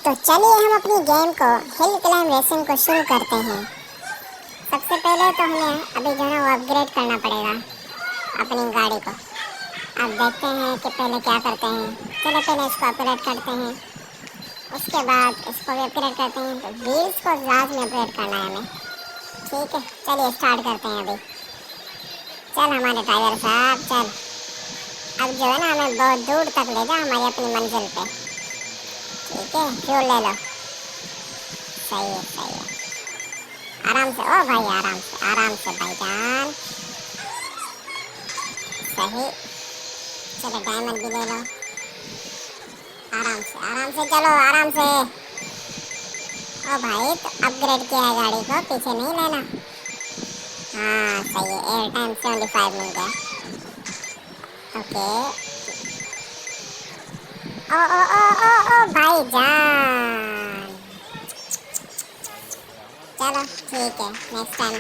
तो चलिए हम अपनी गेम को हिल क्लाइंब रेसिंग को शुरू करते हैं। सबसे पहले तो हमें अभी जो है वो अपग्रेड करना पड़ेगा अपनी गाड़ी को। अब देखते हैं कि पहले क्या करते हैं। चलो पहले इसको अपग्रेड करते हैं, उसके बाद इसको भी अपग्रेड करते हैं। तो व्हील्स को लाजमी अपग्रेड करना है हमें। ठीक है, चलिए स्टार्ट करते हैं अभी। चल हमारे ड्राइवर साहब चल, अब जो है ना हमें बहुत दूर तक ले जा हमारी अपनी मंजिल पे। ठीक है, फ्यूल ले लो। सही है सही है, आराम से ओ भाई, आराम से भाईजान। सही। चलो डायमंड भी ले लो। आराम से चलो, आराम से। ओ भाई, तो अपग्रेड किया है गाड़ी को, पीछे नहीं लेना। हाँ सही है, एयर टाइम 75 मिल गया। ओके। ओ ओ ओ ओ ओ भाईजान। चलो ठीक है, नेक्स्ट टाइम